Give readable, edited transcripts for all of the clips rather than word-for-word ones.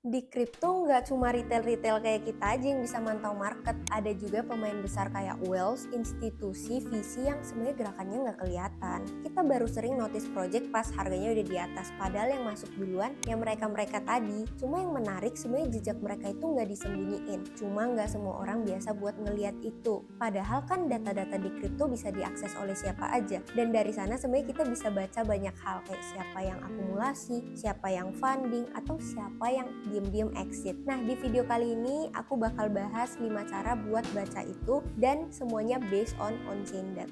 Di kripto nggak cuma retail-retail kayak kita aja yang bisa mantau market, ada juga pemain besar kayak whales, institusi, VC yang sebenarnya gerakannya nggak kelihatan. Kita baru sering notice project pas harganya udah di atas, padahal yang masuk duluan yang mereka-mereka tadi. Cuma yang menarik sebenarnya jejak mereka itu nggak disembunyiin, cuma nggak semua orang biasa buat ngeliat itu. Padahal kan data-data di kripto bisa diakses oleh siapa aja, dan dari sana sebenarnya kita bisa baca banyak hal kayak siapa yang akumulasi, siapa yang funding, atau siapa yang diam-diam exit. Nah, di video kali ini aku bakal bahas 5 cara buat baca itu dan semuanya based on on-chain data.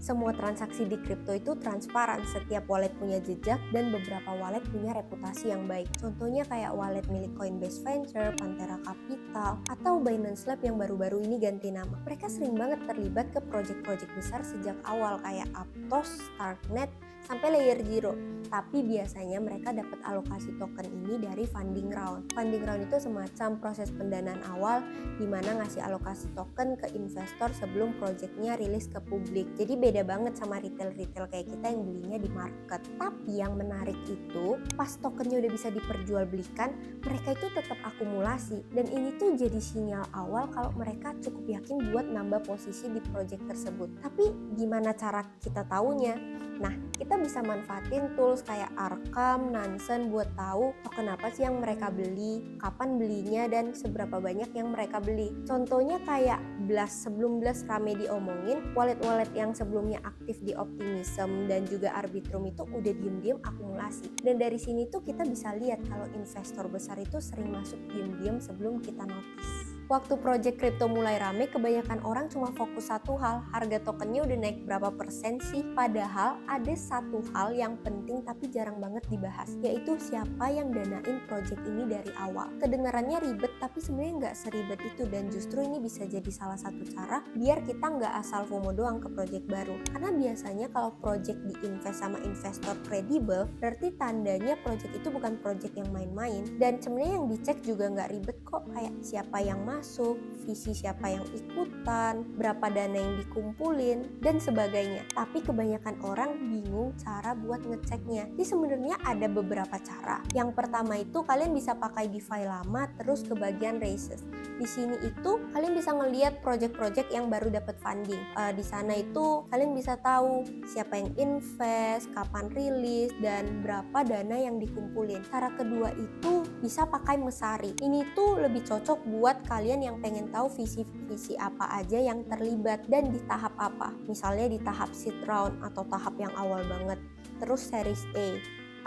Semua transaksi di kripto itu transparan, setiap wallet punya jejak dan beberapa wallet punya reputasi yang baik. Contohnya kayak wallet milik Coinbase Venture, Pantera Capital, atau Binance Lab yang baru-baru ini ganti nama. Mereka sering banget terlibat ke project-project besar sejak awal kayak Aptos, Starknet, sampai Layer Zero. Tapi biasanya mereka dapat alokasi token ini dari funding round. Funding round itu semacam proses pendanaan awal di mana ngasih alokasi token ke investor sebelum projectnya rilis ke publik. Jadi beda banget sama retail-retail kayak kita yang belinya di market. Tapi yang menarik itu pas tokennya udah bisa diperjualbelikan, mereka itu tetap akumulasi. Dan ini tuh jadi sinyal awal kalau mereka cukup yakin buat nambah posisi di project tersebut. Tapi gimana cara kita taunya? Nah, kita bisa manfaatin tools kayak Arkham, Nansen buat tahu token apa sih yang mereka beli, kapan belinya, dan seberapa banyak yang mereka beli. Contohnya kayak Blast, sebelum Blast rame diomongin, wallet-wallet yang sebelumnya aktif di Optimism dan juga Arbitrum itu udah diem-diem akumulasi. Dan dari sini tuh kita bisa lihat kalau investor besar itu sering masuk diem-diem sebelum kita notice. Waktu project crypto mulai rame, kebanyakan orang cuma fokus satu hal, harga tokennya udah naik berapa persen sih? Padahal ada satu hal yang penting tapi jarang banget dibahas, yaitu siapa yang danain project ini dari awal. Kedengarannya ribet, tapi sebenarnya nggak seribet itu, dan justru ini bisa jadi salah satu cara biar kita nggak asal FOMO doang ke project baru. Karena biasanya kalau project diinvest sama investor kredibel, berarti tandanya project itu bukan project yang main-main, dan sebenarnya yang dicek juga nggak ribet kok, kayak siapa yang masuk, visi siapa yang ikutan, berapa dana yang dikumpulin, dan sebagainya. Tapi kebanyakan orang bingung cara buat ngeceknya. Jadi sebenarnya ada beberapa cara. Yang pertama itu kalian bisa pakai DeFi lama terus ke bagian raises. Di sini itu kalian bisa ngelihat project-project yang baru dapat funding. Di sana itu kalian bisa tahu siapa yang invest, kapan rilis, dan berapa dana yang dikumpulin. Cara kedua itu bisa pakai Mesari. Ini tuh lebih cocok buat kalian yang pengen tahu visi-visi apa aja yang terlibat dan di tahap apa. Misalnya di tahap seed round atau tahap yang awal banget, terus series A,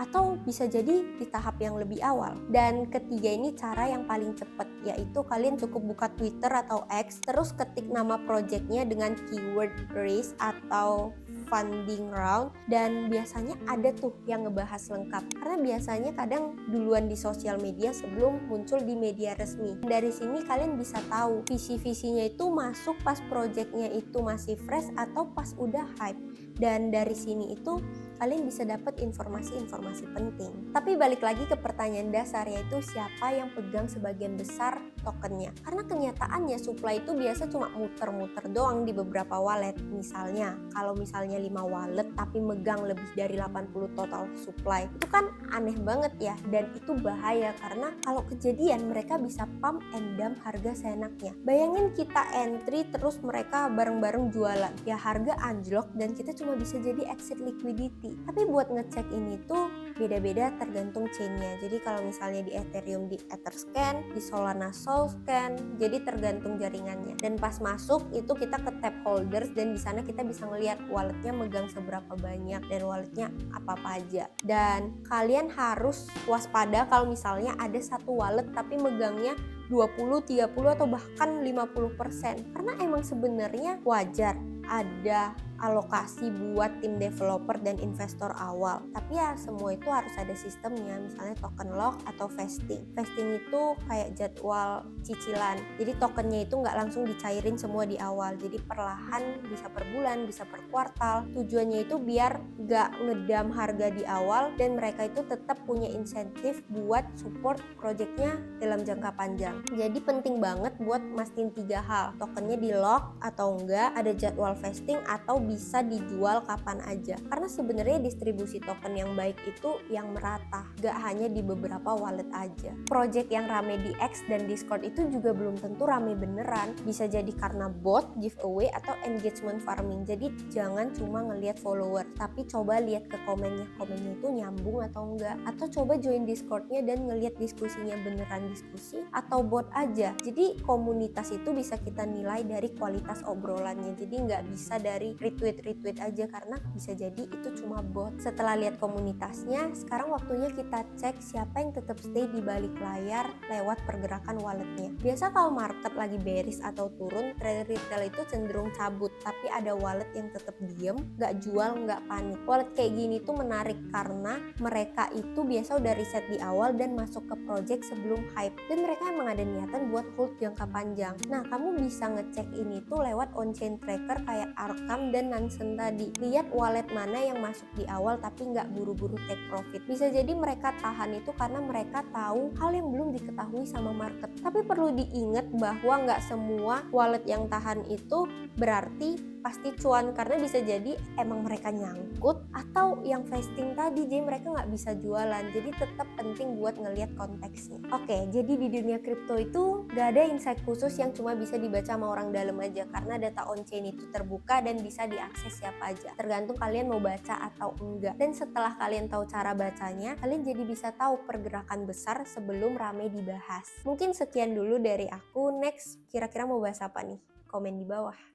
atau bisa jadi di tahap yang lebih awal. Dan ketiga ini cara yang paling cepat, yaitu kalian cukup buka Twitter atau X, terus ketik nama projectnya dengan keyword raise atau funding round, dan biasanya ada tuh yang ngebahas lengkap, karena biasanya kadang duluan di sosial media sebelum muncul di media resmi. Dari sini kalian bisa tahu visi-visinya itu masuk pas projectnya itu masih fresh atau pas udah hype, dan dari sini itu kalian bisa dapat informasi-informasi penting. Tapi balik lagi ke pertanyaan dasar, yaitu siapa yang pegang sebagian besar tokennya. Karena kenyataannya supply itu biasa cuma muter-muter doang di beberapa wallet. Misalnya, kalau misalnya 5 wallet tapi megang lebih dari 80 total supply, itu kan aneh banget ya, dan itu bahaya karena kalau kejadian mereka bisa pump and dump harga seenaknya. Bayangin kita entry terus mereka bareng-bareng jualan, ya harga anjlok dan kita cuma bisa jadi exit liquidity. Tapi buat ngecek ini tuh beda-beda tergantung chainnya. Jadi kalau misalnya di Ethereum di Etherscan, di Solana Solscan, jadi tergantung jaringannya. Dan pas masuk itu kita ke tab holders, dan di sana kita bisa ngelihat walletnya megang seberapa banyak dan walletnya apa-apa aja. Dan kalian harus waspada kalau misalnya ada satu wallet tapi megangnya 20, 30 atau bahkan 50%. Karena emang sebenarnya wajar ada alokasi buat tim developer dan investor awal, tapi ya semua itu harus ada sistemnya, misalnya token lock atau vesting. Vesting itu kayak jadwal cicilan, jadi tokennya itu nggak langsung dicairin semua di awal, jadi perlahan, bisa per bulan, bisa per kuartal. Tujuannya itu biar nggak ngedam harga di awal dan mereka itu tetap punya insentif buat support projectnya dalam jangka panjang. Jadi penting banget buat mastiin 3 hal, tokennya di lock atau enggak, ada jadwal vesting, atau bisa dijual kapan aja. Karena sebenarnya distribusi token yang baik itu yang merata, gak hanya di beberapa wallet aja. Project yang rame di X dan Discord itu juga belum tentu rame beneran, bisa jadi karena bot, giveaway, atau engagement farming. Jadi jangan cuma ngelihat follower, tapi coba lihat ke komennya itu nyambung atau enggak, atau coba join Discordnya dan ngelihat diskusinya beneran diskusi atau bot aja. Jadi komunitas itu bisa kita nilai dari kualitas obrolannya, jadi nggak bisa dari retweet aja karena bisa jadi itu cuma bot. Setelah lihat komunitasnya, sekarang waktunya kita cek siapa yang tetap stay di balik layar lewat pergerakan walletnya. Biasa kalau market lagi bearish atau turun, trader retail itu cenderung cabut, tapi ada wallet yang tetap diem, nggak jual, nggak panik. Wallet kayak gini tuh menarik karena mereka itu biasa udah riset di awal dan masuk ke project sebelum hype, dan mereka emang ada niatan buat hold jangka panjang. Nah, kamu bisa ngecek ini tuh lewat on-chain tracker kayak Arkham dan Nansen tadi. Lihat wallet mana yang masuk di awal tapi nggak buru-buru take profit. Bisa jadi mereka tahan itu karena mereka tahu hal yang belum diketahui sama market. Tapi perlu diingat bahwa nggak semua wallet yang tahan itu berarti pasti cuan, karena bisa jadi emang mereka nyangkut atau yang vesting tadi, jadi mereka nggak bisa jualan. Jadi tetap penting buat ngelihat konteksnya. Oke, jadi di dunia kripto itu nggak ada insight khusus yang cuma bisa dibaca sama orang dalam aja, karena data on-chain itu terbuka dan bisa diakses siapa aja, tergantung kalian mau baca atau enggak. Dan setelah kalian tahu cara bacanya, kalian jadi bisa tahu pergerakan besar sebelum rame dibahas. Mungkin sekian dulu dari aku. Next, kira-kira mau bahas apa nih? Komen di bawah.